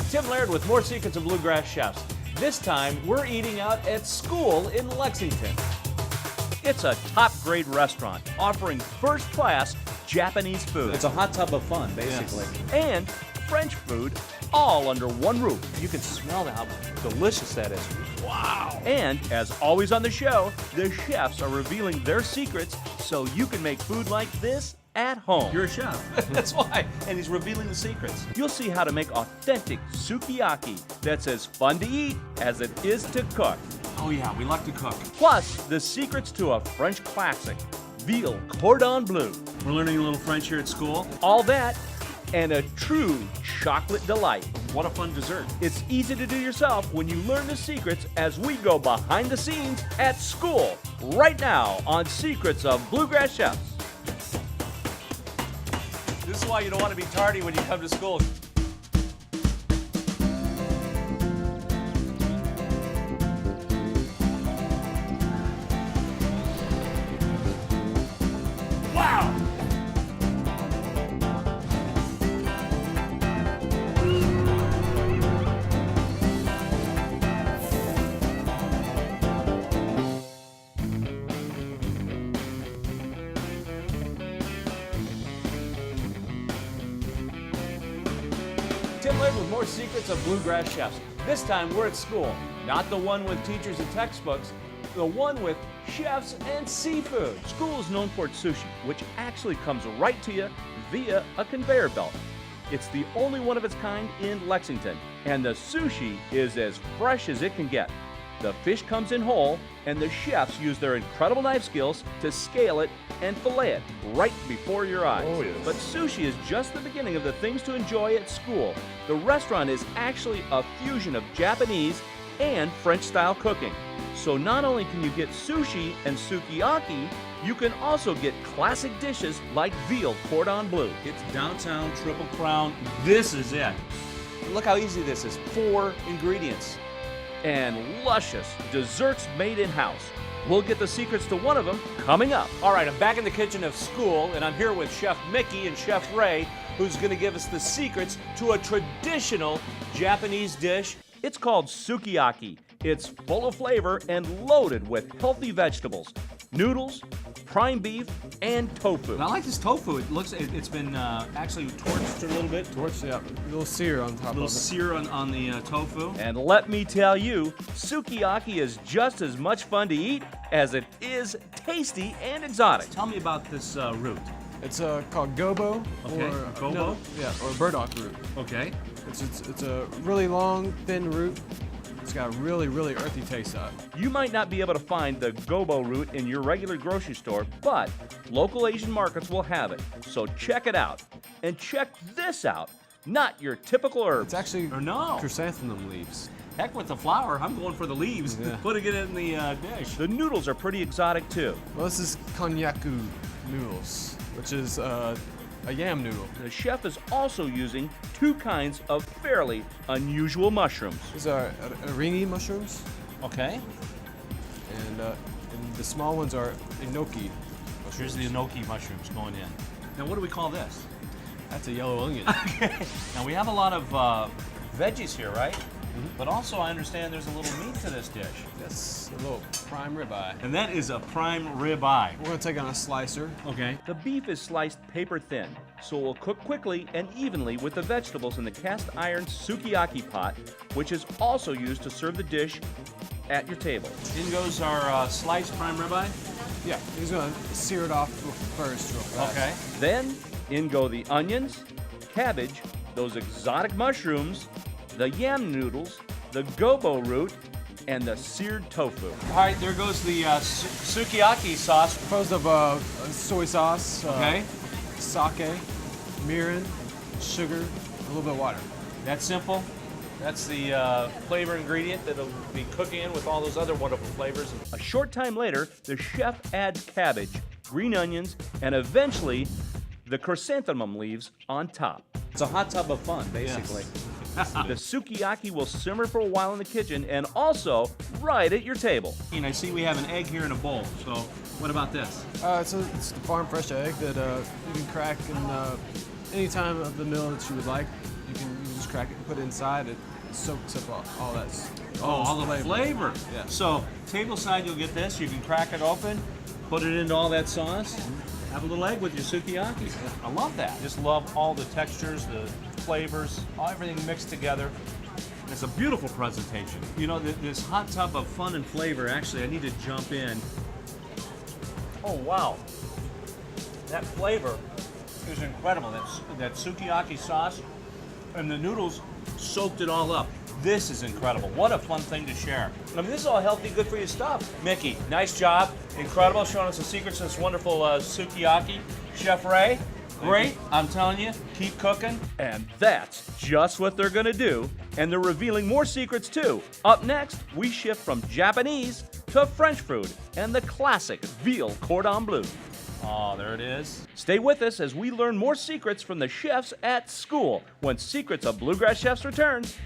Tim Laird with more Secrets of Bluegrass Chefs. This time, we're eating out at school in Lexington. It's a top-grade restaurant offering first-class Japanese food. It's a hot tub of fun, basically. Yes. And French food, all under one roof. You can smell how delicious that is. Wow! And as always on the show, the chefs are revealing their secrets so you can make food like this at home. You're a chef. That's why. And he's revealing the secrets. You'll see how to make authentic sukiyaki that's as fun to eat as it is to cook. Oh yeah, we like to cook. Plus, the secrets to a French classic, veal cordon bleu. We're learning a little French here at school. All that and a true chocolate delight. What a fun dessert. It's easy to do yourself when you learn the secrets as we go behind the scenes at school right now on Secrets of Bluegrass Chefs. This is why you don't want to be tardy when you come to school. Wow! Tim Laird with more Secrets of Bluegrass Chefs. This time we're at school, not the one with teachers and textbooks, the one with chefs and seafood. School is known for its sushi, which actually comes right to you via a conveyor belt. It's the only one of its kind in Lexington, and the sushi is as fresh as it can get. The fish comes in whole, and the chefs use their incredible knife skills to scale it and fillet it right before your eyes. Oh, yes. But sushi is just the beginning of the things to enjoy at school. The restaurant is actually a fusion of Japanese and French-style cooking. So not only can you get sushi and sukiyaki, you can also get classic dishes like veal cordon bleu. It's downtown Triple Crown. This is it. Look how easy this is. 4 ingredients. And luscious desserts made in-house. We'll get the secrets to one of them coming up. All right, I'm back in the kitchen of school, and I'm here with Chef Mickey and Chef Ray, who's going to give us the secrets to a traditional Japanese dish. It's called sukiyaki. It's full of flavor and loaded with healthy vegetables, noodles, prime beef, and tofu. And I like this tofu. It looks, it's been actually torched a little bit. Torch, yeah. A little sear on top A of little it. sear on the tofu. And let me tell you, sukiyaki is just as much fun to eat as it is tasty and exotic. Tell me about this root. It's called gobo. Okay, Or, gobo? no, yeah, or burdock root. Okay. It's a really long, thin root. It's got a really, really earthy taste on it. You might not be able to find the gobo root in your regular grocery store, but local Asian markets will have it. So check it out. And check this out. Not your typical herbs. It's actually Or no. chrysanthemum leaves. Heck with the flour. I'm going for the leaves. Yeah. Putting it in the dish. The noodles are pretty exotic too. Well, this is konnyaku noodles, which is a yam noodle. The chef is also using 2 kinds of fairly unusual mushrooms. These are aringi mushrooms, Okay. and the small ones are enoki Here's mushrooms. the enoki mushrooms going in. Now, what do we call this? That's a yellow onion. Now, we have a lot of veggies here, right? But also, I understand there's a little meat to this dish. That's a little prime ribeye. And that is a prime ribeye. We're gonna take it on a slicer. Okay. The beef is sliced paper thin, so it will cook quickly and evenly with the vegetables in the cast iron sukiyaki pot, which is also used to serve the dish at your table. In goes our sliced prime ribeye. Yeah, he's gonna sear it off first real fast. Okay. Then in go the onions, cabbage, those exotic mushrooms, the yam noodles, the gobo root, and the seared tofu. All right, there goes the sukiyaki sauce. Composed of soy sauce, Okay. sake, mirin, sugar, a little bit of water. That's simple. That's the flavor ingredient that'll be cooking in with all those other wonderful flavors. A short time later, the chef adds cabbage, green onions, and eventually the chrysanthemum leaves on top. It's a hot tub of fun, basically. The sukiyaki will simmer for a while in the kitchen and also right at your table. And I see we have an egg here in a bowl. So what about this? So it's the farm fresh egg that you can crack in any time of the meal that you would like. You can just crack it and put it inside. It soaks up all that. All the flavor. Yeah. So table side, you'll get this. You can crack it open, put it into all that sauce. Have a little egg with your sukiyaki. I love that. Just love all the textures, the flavors, everything mixed together. It's a beautiful presentation. You know, this hot tub of fun and flavor, actually, I need to jump in. Oh, wow. That flavor is incredible. That sukiyaki sauce and the noodles soaked it all up. This is incredible. What a fun thing to share. I mean, this is all healthy, good for you stuff. Mickey, nice job. Incredible, showing us the secrets of this wonderful sukiyaki. Chef Ray, great. I'm telling you, keep cooking. And that's just what they're gonna do. And they're revealing more secrets too. Up next, we shift from Japanese to French food and the classic veal cordon bleu. Oh, there it is. Stay with us as we learn more secrets from the chefs at school when Secrets of Bluegrass Chefs returns.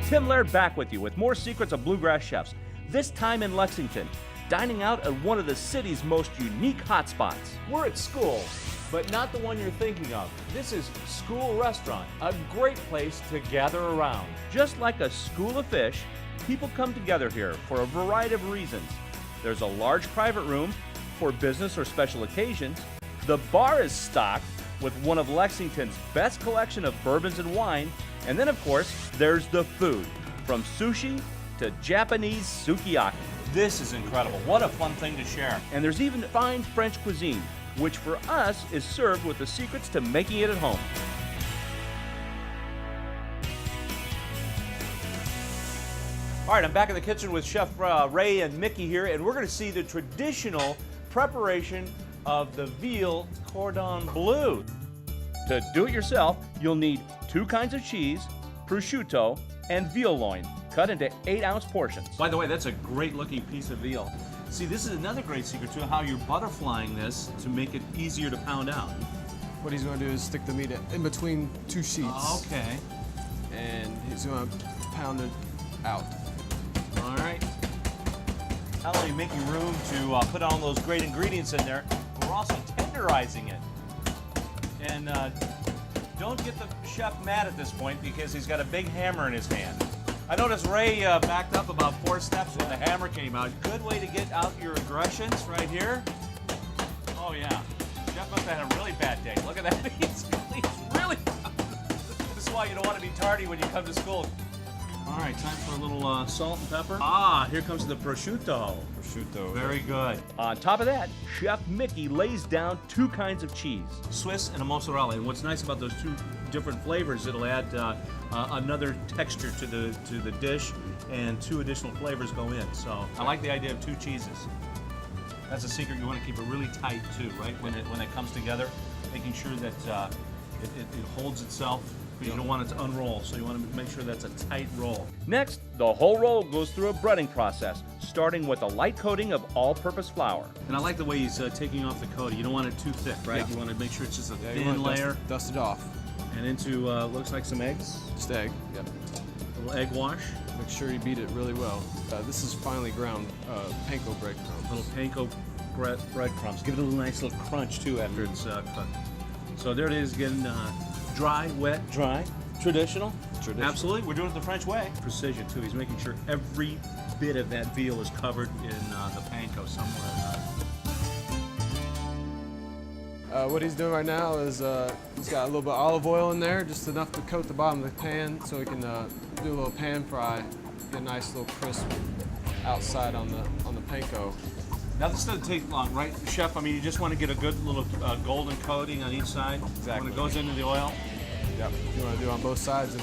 Tim Laird back with you with more Secrets of Bluegrass Chefs, this time in Lexington, dining out at one of the city's most unique hotspots. We're at school, but not the one you're thinking of. This is School Restaurant, a great place to gather around. Just like a school of fish, people come together here for a variety of reasons. There's a large private room for business or special occasions. The bar is stocked with one of Lexington's best collection of bourbons and wine. And then, of course, there's the food, from sushi to Japanese sukiyaki. This is incredible. What a fun thing to share. And there's even fine French cuisine, which for us is served with the secrets to making it at home. All right, I'm back in the kitchen with Chef Ray and Mickey here, and we're going to see the traditional preparation of the veal cordon bleu. To do it yourself, you'll need 2 kinds of cheese, prosciutto, and veal loin, cut into 8-ounce portions. By the way, that's a great looking piece of veal. See, this is another great secret too, how you're butterflying this to make it easier to pound out. What he's going to do is stick the meat in between 2 sheets. Okay. And he's going to pound it out. All right. Not only making room to put all those great ingredients in there, but we're also tenderizing it. And don't get the chef mad at this point because he's got a big hammer in his hand. I noticed Ray backed up about 4 steps when the hammer came out. Good way to get out your aggressions right here. Oh yeah, chef must have had a really bad day. Look at that, he's really, this is why you don't want to be tardy when you come to school. All right, time for a little salt and pepper. Ah, here comes the prosciutto. Prosciutto. Very good. On top of that, Chef Mickey lays down 2 kinds of cheese. Swiss and a mozzarella. And what's nice about those 2 different flavors, it'll add another texture to the dish, and 2 additional flavors go in. So I like the idea of 2 cheeses. That's a secret. You want to keep it really tight too, right? When it comes together, making sure that it holds itself. But you don't want it to unroll, so you want to make sure that's a tight roll. Next, the whole roll goes through a breading process, starting with a light coating of all-purpose flour. And I like the way he's taking off the coating. You don't want it too thick, right? Yeah. You want to make sure it's just a Yeah, you thin want to layer. dust it off. And into, looks like some eggs. Just egg. Yep. A little egg wash. Make sure you beat it really well. This is finely ground panko breadcrumbs. Little panko breadcrumbs. Give it a little nice little crunch too after it's cooked. So there it is, getting dry, wet, dry. Traditional. Absolutely. We're doing it the French way. Precision too. He's making sure every bit of that veal is covered in the panko somewhere. What he's doing right now is he's got a little bit of olive oil in there, just enough to coat the bottom of the pan, so he can do a little pan fry, get a nice little crisp outside on the panko. Now this doesn't take long, right, Chef? I mean, you just want to get a good little golden coating on each side. Exactly. When it goes into the oil. Yep. You want to do it on both sides and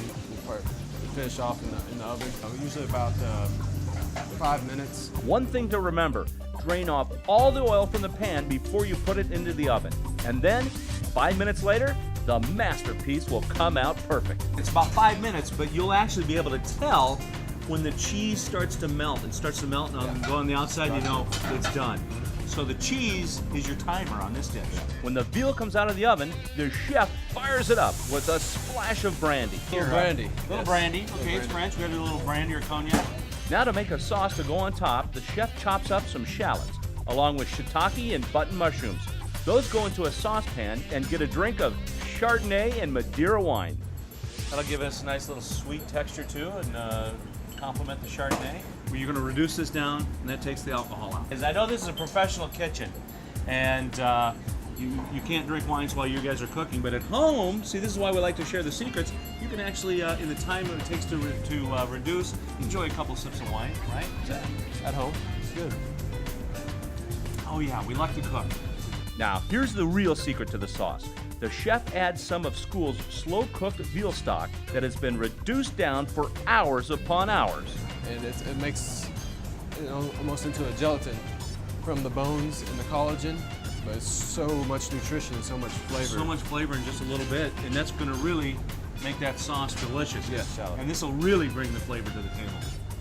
finish off in the oven. Usually about 5 minutes. One thing to remember, drain off all the oil from the pan before you put it into the oven. And then, 5 minutes later, the masterpiece will come out perfect. It's about 5 minutes, but you'll actually be able to tell when the cheese starts to melt. It starts to melt and go on the outside, you know it's done. So the cheese is your timer on this dish. When the veal comes out of the oven, the chef fires it up with a splash of brandy. Little brandy. Little Yes. brandy. Little Okay, it's brandy. French. We got a little brandy or cognac. Now to make a sauce to go on top, the chef chops up some shallots, along with shiitake and button mushrooms. Those go into a saucepan and get a drink of Chardonnay and Madeira wine. That'll give us a nice little sweet texture too, and complement the Chardonnay. You're going to reduce this down, and that takes the alcohol out. As I know this is a professional kitchen, and you can't drink wines while you guys are cooking, but at home, see, this is why we like to share the secrets. You can actually, in the time it takes to reduce, enjoy a couple sips of wine, right? At home. It's good. Oh yeah, we like to cook. Now, here's the real secret to the sauce. The chef adds some of School's slow-cooked veal stock that has been reduced down for hours upon hours. And it makes it almost into a gelatin from the bones and the collagen, but it's so much nutrition and so much flavor. So much flavor in just a little bit, and that's going to really make that sauce delicious. Yes. And this will really bring the flavor to the table.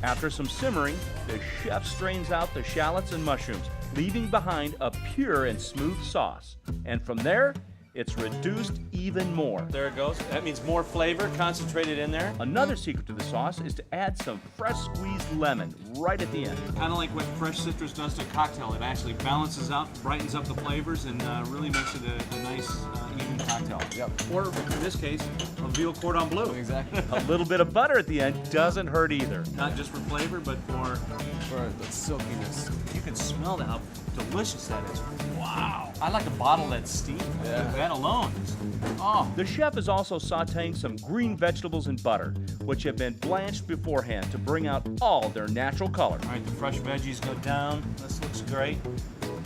After some simmering, the chef strains out the shallots and mushrooms, leaving behind a pure and smooth sauce. And from there, it's reduced even more. There it goes. That means more flavor concentrated in there. Another secret to the sauce is to add some fresh squeezed lemon right at the end. Kind of like what fresh citrus does to a cocktail. It actually balances out, brightens up the flavors, and really makes it a nice, even cocktail. Yep. Or, in this case, a veal cordon bleu. Exactly. A little bit of butter at the end doesn't hurt either. Not just for flavor, but for... For the silkiness. You can smell how delicious that is. Wow. I like to bottle that steam. Yeah. That alone is... Oh. The chef is also sauteing some green vegetables in butter, which have been blanched beforehand to bring out all their natural color. All right, the fresh veggies go down. This looks great.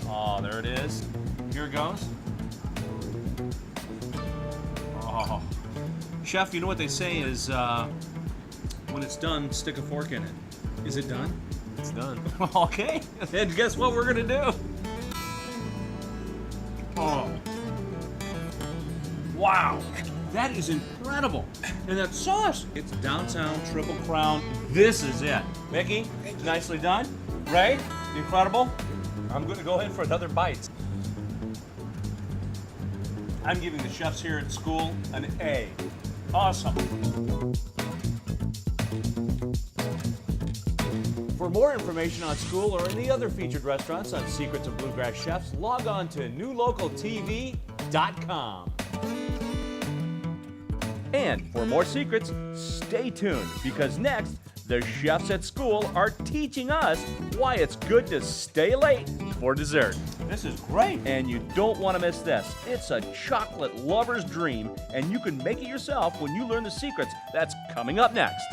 Oh, there it is. Here it goes. Oh. Chef, you know what they say is when it's done, stick a fork in it. Is it done? It's done. Okay. And guess what we're going to do? Oh. Wow. That is incredible. And that sauce, it's downtown Triple Crown. This is it. Mickey, nicely done. Ray, incredible. I'm going to go in for another bite. I'm giving the chefs here at school an A. Awesome. For more information on School or any other featured restaurants on Secrets of Bluegrass Chefs, log on to newlocaltv.com. And for more secrets, stay tuned, because next, the chefs at School are teaching us why it's good to stay late for dessert. This is great. And you don't want to miss this. It's a chocolate lover's dream, and you can make it yourself when you learn the secrets. That's coming up next.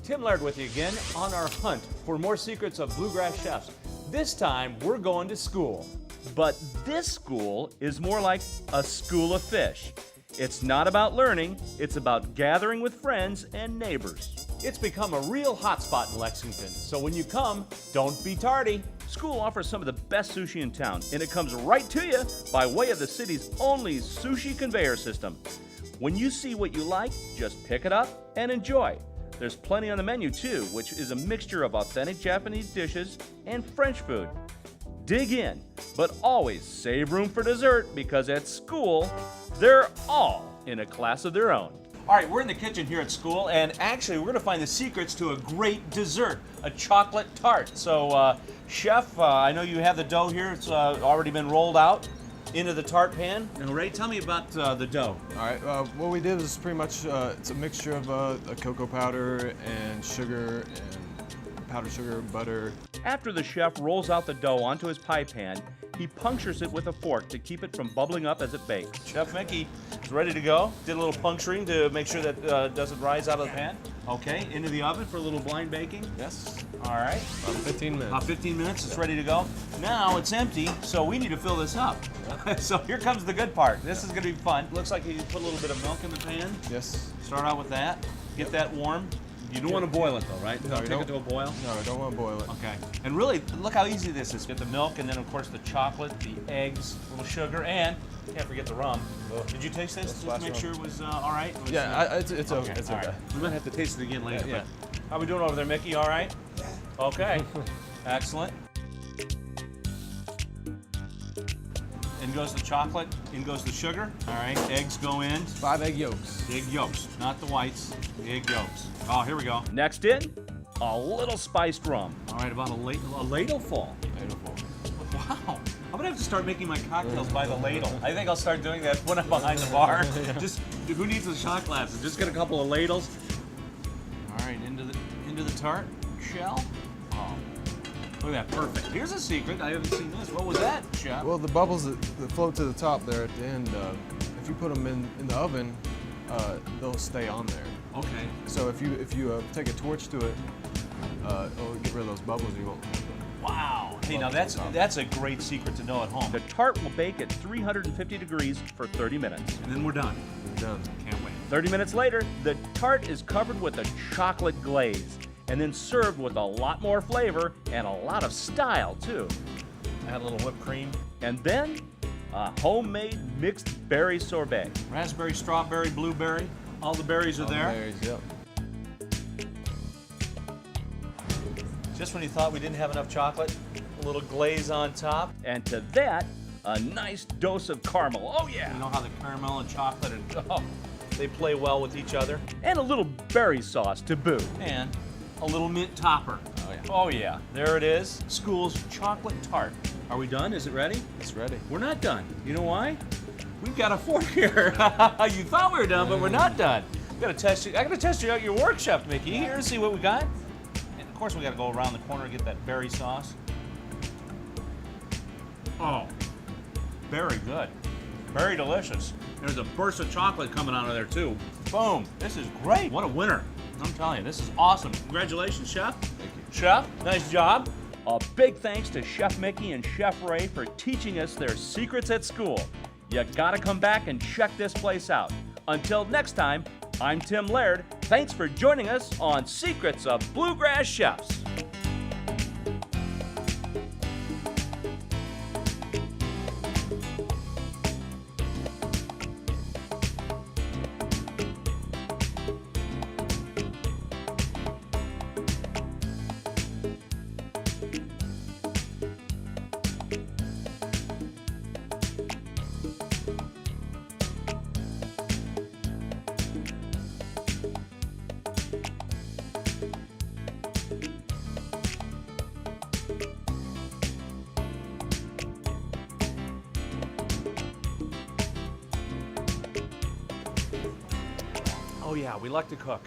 Tim Laird with you again on our hunt for more secrets of bluegrass chefs. This time we're going to school. But this school is more like a school of fish. It's not about learning, it's about gathering with friends and neighbors. It's become a real hotspot in Lexington, so when you come, don't be tardy. School offers some of the best sushi in town, and it comes right to you by way of the city's only sushi conveyor system. When you see what you like, just pick it up and enjoy. There's plenty on the menu too, which is a mixture of authentic Japanese dishes and French food. Dig in, but always save room for dessert, because at school, they're all in a class of their own. All right, we're in the kitchen here at school, and actually we're going to find the secrets to a great dessert, a chocolate tart. So, Chef, I know you have the dough here. It's already been rolled out into the tart pan. Now, Ray, tell me about the dough. All right, what we did is pretty much, it's a mixture of a cocoa powder and sugar and powdered sugar, butter. After the chef rolls out the dough onto his pie pan, he punctures it with a fork to keep it from bubbling up as it bakes. Chef Mickey is ready to go. Did a little puncturing to make sure that doesn't rise out of the pan. Okay, into the oven for a little blind baking. Yes. All right. About 15 minutes. About 15 minutes, it's ready to go. Now it's empty, so we need to fill this up. So here comes the good part. This is going to be fun. Looks like you put a little bit of milk in the pan. Yes. Start out with that. Get that warm. You don't want to boil it though, right? No, Don't you take it don't. to a boil? No, I don't want to boil it. Okay. And really, look how easy this is. Get the milk and then of course the chocolate, the eggs, a little sugar, and can't forget the rum. Did you taste this? Just to make sure it was all right? It was, Yeah, it's okay. it's all okay. right. We might have to taste it again later. Yeah. But how we doing over there, Mickey? All right? Okay. Excellent. In goes the chocolate, in goes the sugar. All right, eggs go in. 5 egg yolks. The egg yolks, not the whites, the egg yolks. Oh, here we go. Next in, a little spiced rum. All right, about a ladleful. Beautiful. Wow. I'm gonna have to start making my cocktails by the ladle. I think I'll start doing that when I'm behind the bar. Just who needs a shot glasses? Just get a couple of ladles. All right, into the tart shell. Oh, look at that, perfect. Here's a secret. I haven't seen this. What was that, Chef? Well, the bubbles that float to the top there at the end, if you put them in the oven, they'll stay on there. Okay. So if you take a torch to it, it'll get rid of those bubbles. You won't. Wow. Hey, now that's a great secret to know at home. The tart will bake at 350 degrees for 30 minutes. And then we're done. Done. Can't wait. 30 minutes later, the tart is covered with a chocolate glaze and then served with a lot more flavor and a lot of style too. Add a little whipped cream. And then a homemade mixed berry sorbet. Raspberry, strawberry, blueberry. All the berries are there. Berries, yep. Just when you thought we didn't have enough chocolate, a little glaze on top. And to that, a nice dose of caramel. Oh yeah! You know how the caramel and chocolate they play well with each other. And a little berry sauce to boot. And a little mint topper. Oh yeah. Oh yeah, there it is. School's chocolate tart. Are we done? Is it ready? It's ready. We're not done. You know why? We've got a fork here. You thought we were done, but we're not done. I gotta test you out your work, Chef Mickey. Here and see what we got. And of course we gotta go around the corner and get that berry sauce. Oh, very good. Very delicious. There's a burst of chocolate coming out of there too. Boom. This is great. What a winner. I'm telling you, this is awesome. Congratulations, Chef. Thank you. Chef, nice job. A big thanks to Chef Mickey and Chef Ray for teaching us their secrets at school. You gotta come back and check this place out. Until next time, I'm Tim Laird. Thanks for joining us on Secrets of Bluegrass Chefs. Oh yeah, we like to cook.